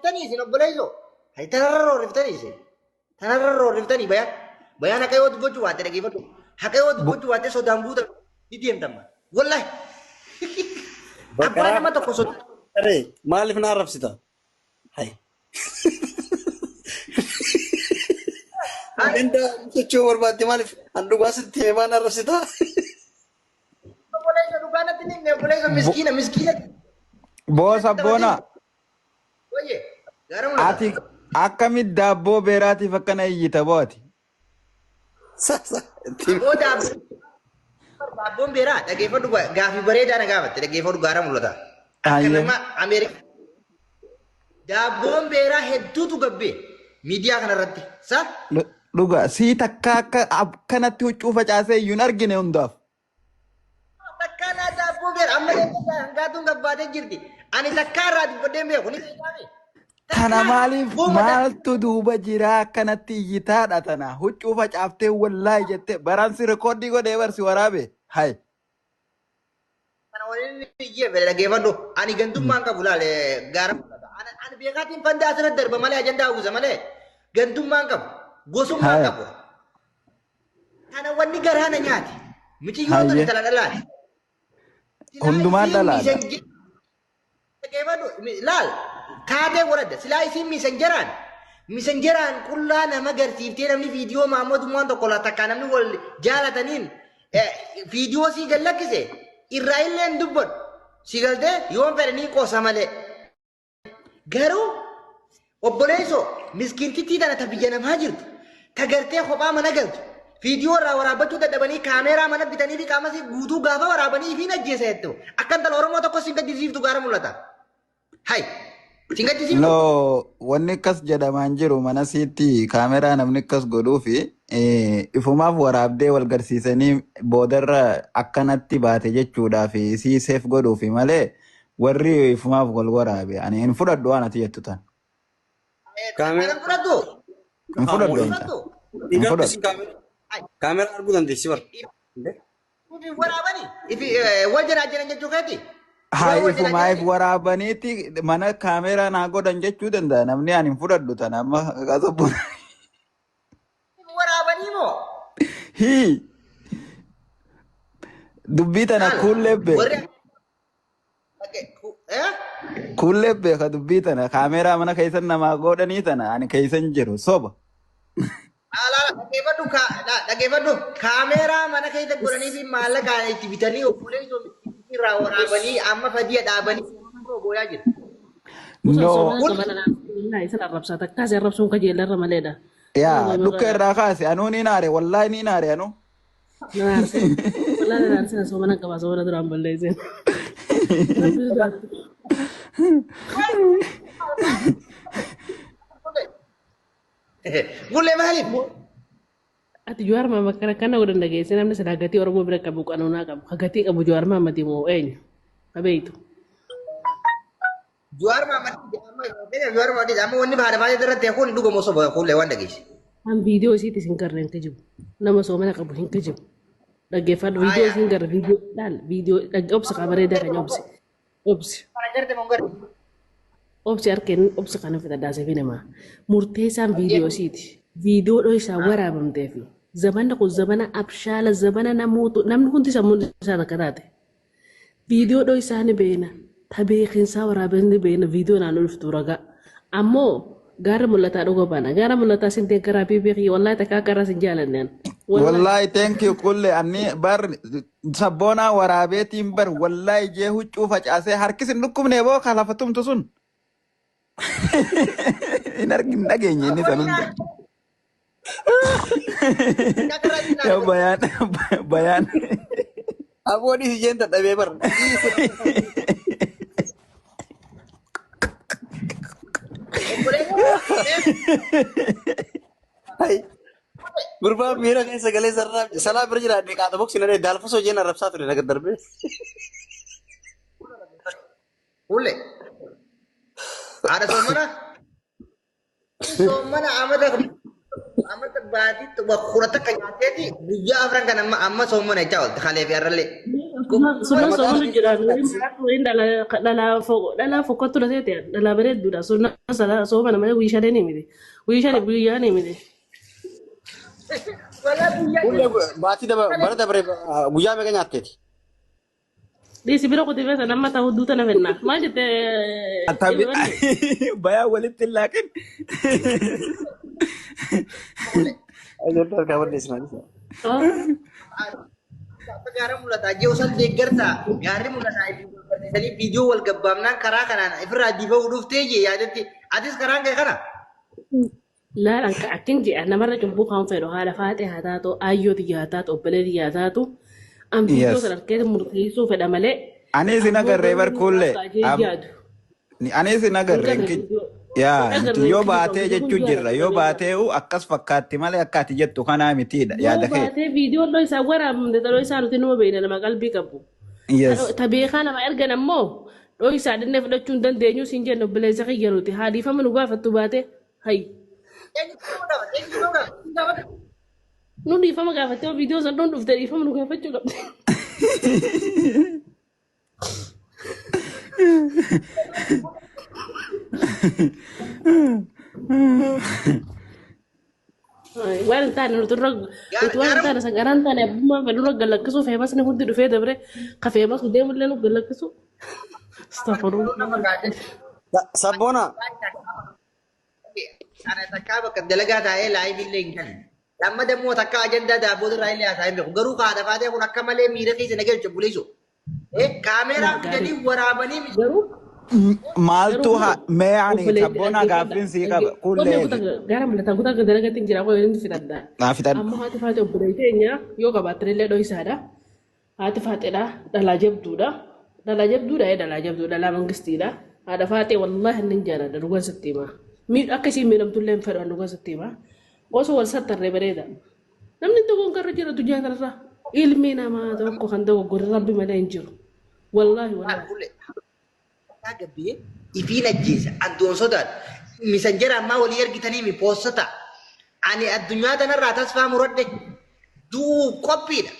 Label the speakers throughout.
Speaker 1: riftanii isin obboleessoo. Hai tanarra riftanii isin. Tanarra riftanii bayaan. Bayaan akka yoo dubbachuu waatte dhaggeeffadhu. Akka yoo dubbachuu waatte sodaan buuta ni deemtamma. Wallahi. Abbaan nama tokko sodaa.
Speaker 2: Maaliif na arrabsita? Hai. Agenda sochoo barbaadde maaliif handhugaa sitti himee na arrabsita?
Speaker 1: Obboleessa dhugaanatti ni obboleessa miskiina.
Speaker 3: Boosa boona.
Speaker 1: Oye, gaara mul'ata.
Speaker 3: Ati akkamitti daabboo beeraatiif akkana iyyita booti?
Speaker 1: Dabboo daabboon beeraa dhaggeeffadhu gaafii bareedaa na gaafatte dhaggeeffadhu gaara mul'ata. Akka nama Ameerikaa. Daabboon beeraa hedduutu gabbee miidiyaa kanarratti. Sa?
Speaker 3: Dhuga sii takka akka akkanatti huccuu facaasee iyyuu hin argine hundaaf.
Speaker 1: Takkaanaa daabboo beeraa amma hangaatuun gabbaatee jirti. Ani takkaa irraa dubbadhee beeku ni beekaame.
Speaker 3: Tana maaliif maaltu duuba jiraa akkanatti iyyitaadha tana huccuu facaaftee wallaahi jettee baransi rikoordii godhee barsi waraabe hai.
Speaker 1: Kana waliin iyyee fedhe dhaggeeffadhu ani gantummaan qabu laale gaara mul'ata. Ani beekaatiin fanda asirratti darba malee ajandaa uwwisa malee gantummaan qabu gosummaan qabu. Kana wanni garaana nyaati. Michiyyoo tuni tala dhalaati.
Speaker 3: Hundumaan dhalaadha.
Speaker 1: Laal kaatee waradda silaa isin misanjeraan qullaa nama garsiiftee namni viidiyoo maammootummaan tokko takkaa namni wal jaalataniin viidiyoo sii gallakkise irraa illee hin dubbadhu si galtee yoon fedhanii qoosa malee. Garuu obboleessoo miskiintittii tana ta biyya namaa jirtu ta gartee kophaa mana galtu viidiyoo irraa waraabbachuu dadhabanii kaameeraa mana bitanii fi qaamasii guutuu gaafa waraabanii fi ajjeesa jettu akkan tala Oromoo tokko sin gaddisiiftu gaara mul'ata. Hai.
Speaker 3: No, wanni akkas jedhamaan jiru mana siitti kaameraa namni akkas godhuu fi ifumaaf waraabdee wal garsiisanii boodarra akkanatti baate jechuudhaa fi siiseef godhuu fi malee warri ifumaaf wal waraabe ani hin fudhadhu waan ati jettu tan.
Speaker 1: Kaameraa fudhadhu?
Speaker 3: Hin fudhadhu.
Speaker 2: Kaameraa arguu dandeessi bara.
Speaker 1: Waraabanii? Wal jiraa jiran jechuu keeti?
Speaker 3: Haa ifumaaf waraabaniiti mana kaameraa naa godhan jechuu danda'a namni ani hin fudhadhu tan amma qasobbuun.
Speaker 1: Waraabanii moo?
Speaker 3: Hii dubbii tana kuulleebbe. Kuulleebbe ka dubbii tana kaameraa mana keessan namaa godhanii tana ani keessan jiru soba.
Speaker 1: Dhaggeeffadhu kaameraa mana keessa godhanii fi maallaqa itti bitanii obboleessoo irraa waraabanii amma fadii dhaabanii booyaa jiru.
Speaker 4: Isin arrabsaata akkaasi arrabsuun qajeellarra maleedha.
Speaker 3: Yaa dhukka irraa kaase anuu ni naare wallaahi ni naare anuu.
Speaker 4: Wallaahi naarsin asoo mana qabaa asoo mana duraan balleessin.
Speaker 1: Bullee maaliif?
Speaker 4: Ati Jawaar Mohaammed kana godhan dhageesse namni silaa gatii Oromoo bira qabu qanuunaa qabu. Ka gatii qabu Jawaar Mohaammed moo eenyu? Abeeytu.
Speaker 1: Jawaar Mohaammed amma wanni baadhaa baay'ee irratti kun dhuguma soba kuullee waan dhageesse.
Speaker 4: An viidiyoo isiitti isin garreen ka jiru. Nama soomana qabu hin ka jiru. Dhaggeeffadhu viidiyoo isin garra viidiyoo laal viidiyoo obsa qabareedaa kan obsi. Obsi. Obsi harkeen obsa kana fitadhaasee fi namaa. Murteessaan viidiyoo isiiti. Viidiyoo dhoo isaa waraabamtee fi zamana kun zamana abshaala zamana namni hundi sammuun isaan akka taate. Viidiyoo dhoo isaa ni beena. Ta beekinsaa waraabamni ni beena viidiyoo naannoo dhuftu ragaa. Ammoo gaara mul'ataa dhugoo baana. Gaara mul'ataa sin deeggaraa fi beekii wallaahi takkaa akkarraa sin jaalanneen.
Speaker 3: Wallahi thank you kulle anni bar sabboonaa waraabeetiin bar wallahi jee huccuu facaasee harkisin dhukkubnee boo kalafatumtu sun. Hin argin dhageenye inni sanunda. Ya bayaan.
Speaker 2: Aboon isi jeen dadhabee bar. Gurbaan miira keessa galee sarraa salaa bira jira dhiqaata boksi na daalfasoo jeen arrabsaa ture naga darbee.
Speaker 1: Kulle. Ada soomana amata baatitti wakkurata kan nyaateeti guyyaa afran kan amma soomana jechaa oolte kalee fi harralee.
Speaker 4: Sunan sono jiran win dala fokottu da tete dala bereddu da sunan sala so mana mana wisha ne mide wisha ne biya ne mide
Speaker 1: Wala buyya.
Speaker 2: Baati bara dabre guyyaa meeqa nyaatteeti?
Speaker 4: di sibira ko tivesa namma ta huduta na fenna ma jete
Speaker 3: Tabi baya walitti laakin.
Speaker 2: Ajoollee harkaa balleessinaa.
Speaker 1: Gaara mul'ata. Jeewsan deeggarta. Gaarri mul'ata. Barreessanii viidiyoo wal gabbaamnaan karaa kanaan ofirraa diba'uu dhuftee jee yaadatti. Atis karaan kee kana.
Speaker 4: la an ka akin je namarra jumbu kan fedo hala fate hatato ayyo diyaatato obeledi yaatato am video
Speaker 3: Yes.
Speaker 4: sanar ke murtisu feda male
Speaker 3: Ani isin agarree barkuulle. Ani isin agarree. Yaa yoo baatee jechuun jirra yoo baatee akkas fakkaatti malee akka ati jettu kanaa mitiidha yaada kee.
Speaker 4: baate video lo isa waraabamte lo isa nuti numa beeyna nama qalbii qabu.
Speaker 3: Yes.
Speaker 4: Tabeekaa nama ergan ammoo lo isa dinne fudhachuu hin dandeenyu siin jennu bileessa kiyyaruuti haadhiifama nu gaafattu baate hay. Nu dhiifama gaafattee video san dhuun dhufte dhiifama nu gaafachuu qabde. Waan taane nuti waan taane sagaraan taane abbummaa fedhu nu galakkisuu feemas ni hundi dhufee dabre ka feemas deemullee nu galakkisu.
Speaker 2: Sabboona.
Speaker 1: Ana takkaa bakka dalagaa taa'ee laayivii illee hin galle. Lamma dammoo takka ajandaa daabboo irraa illee haasa'aa hin beeku. Garuu haadha faatee kun akka malee miira keessa na galcha buleessu. Kaameeraa fidanii waraabanii
Speaker 4: Garuu
Speaker 3: Maaltu mee ani sabboona gaaffiin sii qaba kullee.
Speaker 4: gara mul'atan kutaa dalagatti hin jira qoyyoon fitadda.
Speaker 3: Naa fitan.
Speaker 4: Amma haati faate obboleettii teenya yoo qabaattillee dho'isaadha. Haati faateedha dhalaa jabduudha. Dhalaa jabduudha dhalaa jabduu dhalaa mangistiidha. Haadha faatee wallaahi hin jaalladha dhugaan sitti hima. Akka isiin miidhamtullee hin fedhan dhugaan sitti hima. Osoo wal sattarree bareeda. Namni tokko karra jiratu jaalarra ilmi namaa tokko kan dogoggore rabbi malee hin jiru. Wallaahi wallaahi.
Speaker 1: gabbee ifiin ajjeesa addoon sodaadha. Misanjara ammaa walii ergitanii mi poostata. Ani addunyaa tanarraa tasfaa muradhe du'uuf qophiidha.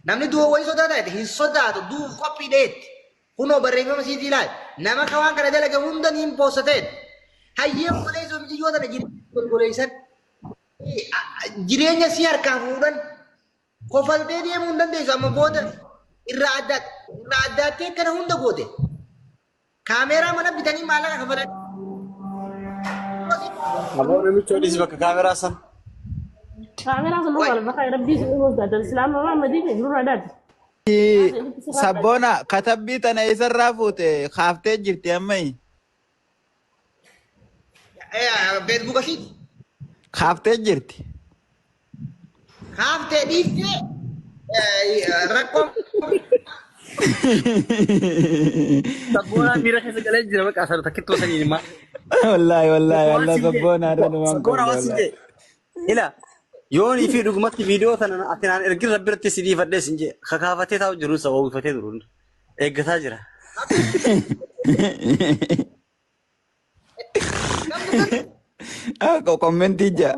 Speaker 1: Namni du'a wayii sodaata hin sodaatu du'uuf qophiidheetti. Kunoo barreeffama siitii ilaali. Nama kawaan kana dalaga hunda ni hin poostateedha. Hayyee obboleessa biyyoota tana golgoleessan jireenya si harkaa fuudhan kofaltee deemuu hin dandeessu amma booda irraa addaattee kana hunda goote. Kaameeraa mana bitanii maallaqa kafalan.
Speaker 2: Aboo namichi odis bakka kaameeraa san.
Speaker 4: Kaameeraa sun dhugaadha bakka rabbii sun dhugaadha islaama Muhammadii fi nurra daati.
Speaker 3: Sabboona katabbii tana eessarraa fuute kaaftee jirti ammayyi.
Speaker 1: Feesbuuk asiiti.
Speaker 3: Kaaftee jirti.
Speaker 1: Kaaftee dhiiftee rakkoon.
Speaker 2: Sabboona miira keessa galee jira bakka asirra takkittoo saniin himaa.
Speaker 3: Wallaahi sabboona irra dhumaan
Speaker 2: Sabboona hawaasi jee. Ila yoonii fi dhugumatti viidiyoo tana ati naan ergi rabbi irratti si dhiifadhee sin jee kakaafatee taa'u jiru sababa uwwifatee jiru eeggataa jira.
Speaker 3: Kommentii jaa.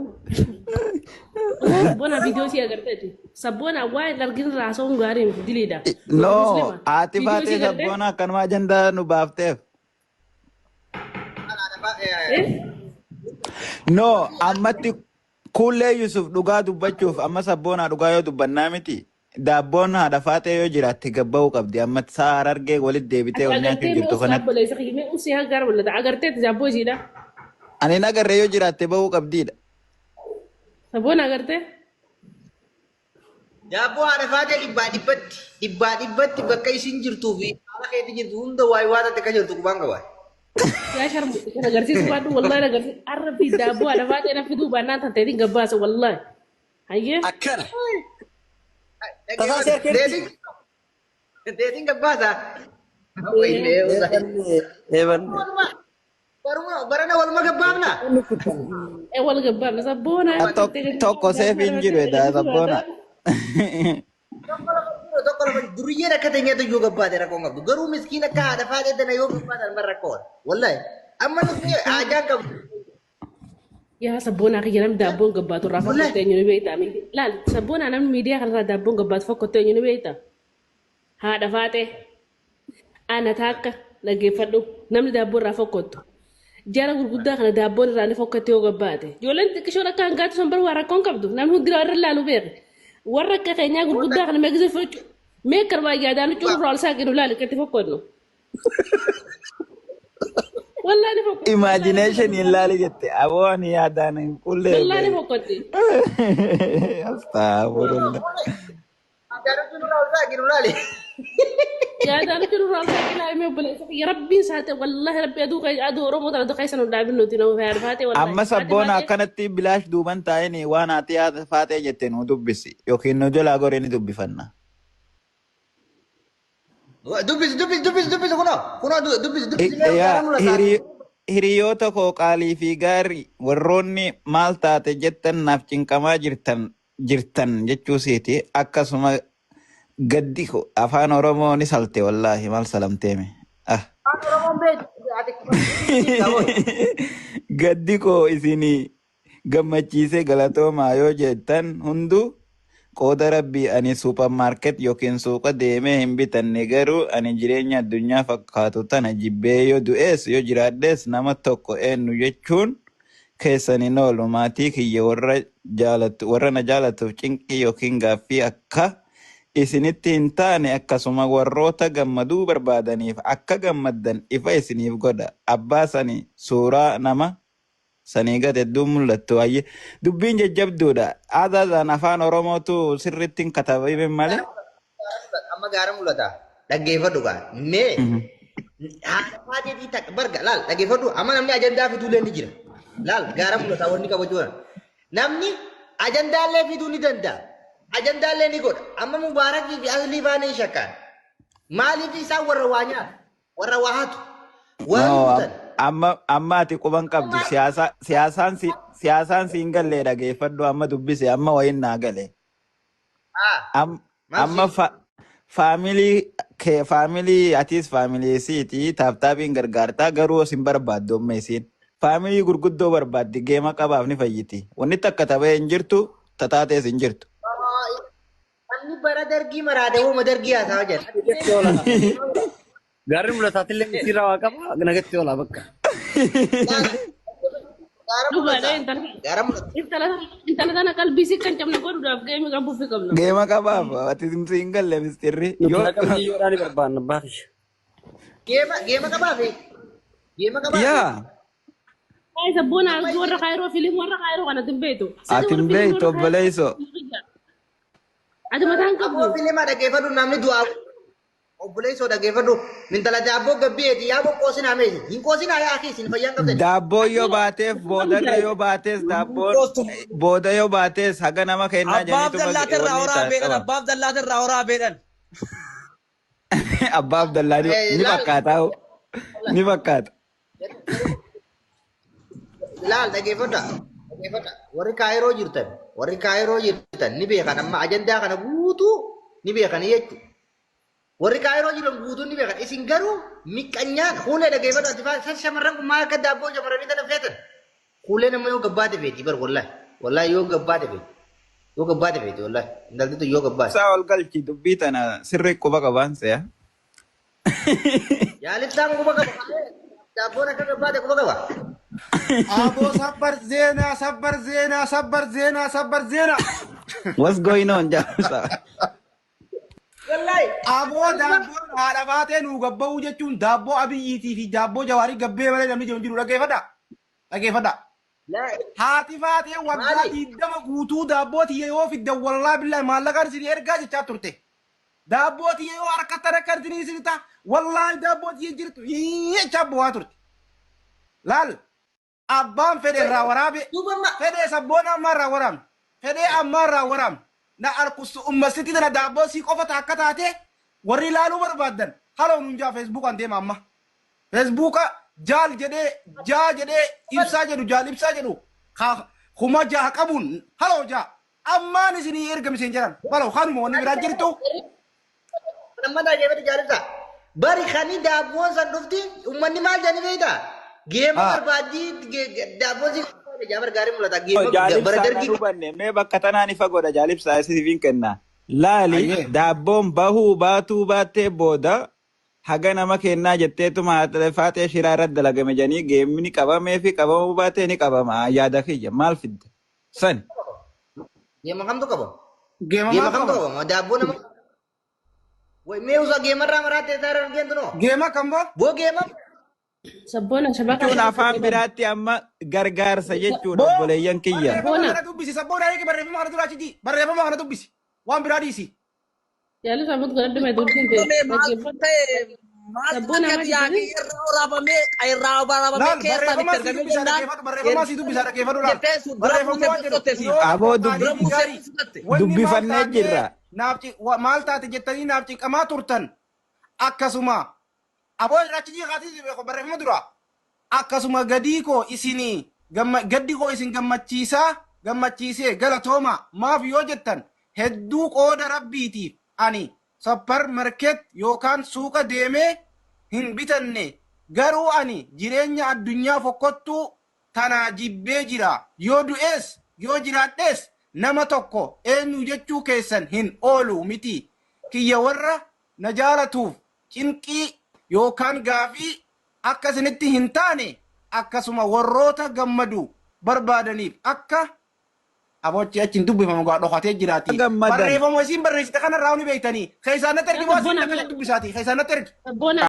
Speaker 4: Sabboona viidiyoo si agarteeti. Sabboona waan arginu raasoo gaarii miti diliidha.
Speaker 3: No, ati faatee sabboona akkanuma ajandaa nu baafteef. No, ammatti kullee Yusuf dhugaa dubbachuuf amma sabboona dhugaa yoo dubbannaa miti. Daabboon haadha faatee yoo jiraatte gabba'uu qabdi. Ammatti saa harargee walitti deebitee ol nyaachuun jirtu kanatti.
Speaker 4: Agarteeti jaabboo isiidha.
Speaker 3: Ani nagarree yoo jiraatte ba'uu qabdiidha.
Speaker 4: Sabboona agartee?
Speaker 1: Jaabboo haadha faatee dhibbaa dhibbatti bakka isin jirtuu fi haala keetti jirtu hunda waayee waan akka jirtu qubaan qabaa.
Speaker 4: Yaa sharmuuti kan agarsiisu baadhu wallahi agarsiisu arra fi daabboo haadha faatee na fiduu baannaan tanteetiin gabbaasa wallahi. Hayyee?
Speaker 2: Akkana.
Speaker 1: Deetiin gabbaasa. Barana waluma gabbaafna.
Speaker 4: Wal gabbaafna sabboona.
Speaker 3: Tokko seef hin jiru edaa sabboona.
Speaker 1: Tokko lama duriyyeen akka teenyatu yoo gabbaate rakkoon qabdu. Garuu miskiin akka haadha faatee dana yoo gabbaatan bara rakkoon. Wallahi amma nuti ajaan qabdu.
Speaker 4: Yaa sabboonaa kiyya namni daabboon gabbaatu irraa fakkaatee eenyu ni beektaa. Laal sabboonaa namni miidiyaa kanarraa daabboon gabbaatu fakkaatee eenyu ni beektaa. haadha faatee ana taakka dhaggeeffadhu namni daabboo irraa fokkottu jara gurguddaa kana daabboon irraa ni fokkattee yoo gabbaate ijoolleen xiqqishoon akka hangaatu san bar waa rakkoon qabdu namni hundi irra laalu beeke warra akka keenyaa gurguddaa kana meeqisee fudhachu meeqar baay'ee adaan curraa alsaa kennu laali akkatti fokkotnu wallahi ni fokkottu
Speaker 3: Imagination hin laali jette aboon yaadaan hin qulle.
Speaker 4: wallahi ni fokkotti
Speaker 3: Astaghfirullah.
Speaker 1: Adaan curraa alsaa kennu laali.
Speaker 4: yaadaan curraa alsaa kennu laali mee buleessa ya rabbiin saate wallahi rabbi aduu oromoo tana doqeessan hundaabin nuti nama fayyadu faate wallahi
Speaker 3: Amma sabboon akkanatti bilaash duuban taa'een waan ati faatee jette nu dubbisi yookiin nu jalaa goree ni dubbifanna.
Speaker 1: Dubbisi kunoo dubbisi.
Speaker 3: Hiriyoota koo qaalii fi gaarii warroonni maal taate jettan naaf cinqamaa jirtan jechuusiiti akkasuma gaddi afaan Oromoo ni salte wallaahi maal salamteeme. Gaddi koo isinii gammachiisee galatoomaa yoo jettan hunduu qooda rabbii ani suuparmaarket yookiin suuqa deemee hin bitanne garuu ani jireenya addunyaa fakkaatu tana jibbee yoo du'ees yoo jiraadhees nama tokko eenyu jechuun keessaniin oolu maatii kiyya warra na jaalatuuf cinqii yookiin gaaffii akka isinitti hin taane akkasuma warroota gammaduu barbaadaniif akka gammaddan ifa isiniif godha abbaa sanii suuraa nama sanii gad hedduu mul'attu waayee dubbiin jajjabduudha aadaadhaan afaan oromootu sirriitti hin katabame malee.
Speaker 1: Amma gaara mul'ata dhaggeeffadhu gaa mee haadha faateetii takka barga laal dhaggeeffadhu amma namni ajandaa fiduulee ni jira laal gaara mul'ata wanni kabajuu namni ajandaallee fiduu ni danda'a ajandaallee ni godha amma mubaarakii fi aslii baanee shakkaan maaliif isaan warra waa nyaatu warra waa hatu waan
Speaker 3: amma ati quban qabdu siyaasaan siin galee dhageeffadhu amma dubbise amma wayin naa galee. Amma faamilii atis faamilii siiti taaftaabiin gargaartaa garuu sin barbaaddu amma isiin. Faamilii gurguddoo barbaaddi geema qabaaf ni fayyiti. Wanni takka taphee hin jirtu tataatees hin jirtu.
Speaker 1: Anni bara dargii maraadee uuma dargii haasaa jedha.
Speaker 2: Gaarri mul'ataatillee mitiirraa waa qaba nagatti oola bakka.
Speaker 4: intala tana qalbii kan cabna godhuudhaaf geemi qabuuf qabna.
Speaker 3: Geema qabaaf ati siin galle mistirri.
Speaker 2: Yoo ni barbaanna baafis.
Speaker 1: Geema qabaaf.
Speaker 3: Yaa.
Speaker 4: Isa bona warra kaayiroo filim warra kaayiroo kana timbeetu.
Speaker 3: Ati mbeetu obboleeyso.
Speaker 4: Ati mataan qabu.
Speaker 1: Filima dhaggeeffadhu namni du'aa. Obboleessoo dhaggeeffadhu mintala daabboo gabbeeti yaaboo qoosinaa meesha hin qoosinaa yaa akii isin fayyaan qabdan.
Speaker 3: Daabboo yoo baateef boodarra yoo baatees daabboon booda yoo baatees haga nama kennaa
Speaker 5: Abbaaf dallaatirraa horaabeedhan abbaaf dallaatirraa horaabeedhan.
Speaker 3: Abbaaf dallaa ni fakkaata ni fakkaata.
Speaker 1: Laal dhaggeeffadha warri kaayiroo jirtan ni beekan amma ajandaa kana guutuu ni beekan jechuudha. Warri kaayiroo jiran guutuun ni beekan isin garuu miqqanyaan fuulee dhaggeeffadhu ati faa shamarran kun maal akka daabboo shamarranii tana feetan fuulee nama yoo gabbaate feeti bar wallahi yoo gabbaate feeti wallahi intaltitu yoo gabbaate.
Speaker 3: Saa ol galchi dubbii tana sirrii quba qabaan se'a.
Speaker 1: Yaalibsaan quba qaba daabboon akka gabbaate quba qaba.
Speaker 5: Aboo sabbar zeena.
Speaker 3: What's going on jaalasa?
Speaker 5: Aboo daabboon haadha baatee nuu gabba'uu jechuun daabboo abiyyiitii fi daabboo jawaarii gabbee malee namni jiru dhaggeeffadha. Haati baatee waggaa 20 guutuu daabboo tiyya yoo fidda wallaa billahi maallaqaan isin ergaa jechaa turte. Daabboo tiyya yoo harkatti rakkattanii isin ta'a wallaahi daabboo tiyya jirtu jechaa bu'aa turte. Laal abbaan fedhe irraa waraabe fedhe sabboon ammaa irraa waraabne fedhe ammaa irraa waraabne. Na arkusu ummasitti tana daabboo sii qofa akka taate warri ilaaluu barbaadan haloo nuunjaa feesbuukaan deema amma. Feesbuuka jaal jedhee ibsaa jedhu kuma jaa qabuun haloo jaa ammaan isinii ergamisiin jedhan baloo kanuma wanni biraa jirtu.
Speaker 1: Nama dhaggeeffatu jaalibsa bari kanii daabboon san dhufti uummanni maal jedhanii beektaa geema barbaaddii daabboon sii jabar gaarii mul'ata geema bara dargii.
Speaker 3: Mee bakka tanaan ifa godha jaalibsaa isiniif hin kennaa. Laali
Speaker 5: Ayyee.
Speaker 3: daabboon bahuu baatuu baattee booda haga nama kennaa jetteetuma faatee shiraa irratti dalagame jedhanii geemni qabamee fi qabamuu baatee ni qabama yaada kiyya maal fidde san.
Speaker 1: Geema kamtu qabama?
Speaker 5: Geema
Speaker 1: Geema
Speaker 5: maal
Speaker 1: kamtu
Speaker 5: qabama?
Speaker 1: qabama? Daabboo nama. Way mee usaa geemarraa maraatee taara argeentu noo?
Speaker 5: Geema kam boo?
Speaker 1: Boo geema?
Speaker 4: Sabboona shabaka
Speaker 3: Jechuun afaan biraatti amma gargaarsa jechuudha obboleeyyan kiyya.
Speaker 5: Barreeffama kana dubbisi. Sabboona eegi barreeffama kana duraachiti. Barreeffama kana dubbisi. Waan biraa dhiisi.
Speaker 4: yaalu saamut godhadhu mee dubbiin ta'e sabboona nama jedhani
Speaker 5: Laal barreeffama asii dubbisa dhaggeeffadhu. Barreeffama asii dubbisa dhaggeeffadhu laal. Barreeffama waan jedhu.
Speaker 3: Aboo
Speaker 5: Gaarii.
Speaker 3: dubbifannee jirra.
Speaker 5: Maal taate jettanii naaf cinqamaa turtan. Akkasuma. Aboo irraachi kaasii barreeffama dura. Akkasuma gadii koo isinii gaddi koo isin gammachiisee galatooma maaf yoo jettan hedduu qooda rabbiitiif ani sappar market yookaan suuqa deemee hin bitanne garuu ani jireenya addunyaa fokkottuu tanaa jibbee jira yoo du'ees yoo jiraadhees nama tokko eenyu jechuu keessan hin oolu miti kiyya warra na jaalatuuf cinqii yookaan gaafii akka isinitti hin taane akkasuma warroota gammadu barbaadaniif akka abochi achiin dubbifama gaa dhokatee jiraati.
Speaker 3: Gammadan.
Speaker 5: Barreeffama isiin barreessite kanarraa ni beektanii. Keessaan natti ergi boosiin akka dubbisaati. Keessaan natti ergi.
Speaker 4: sabboona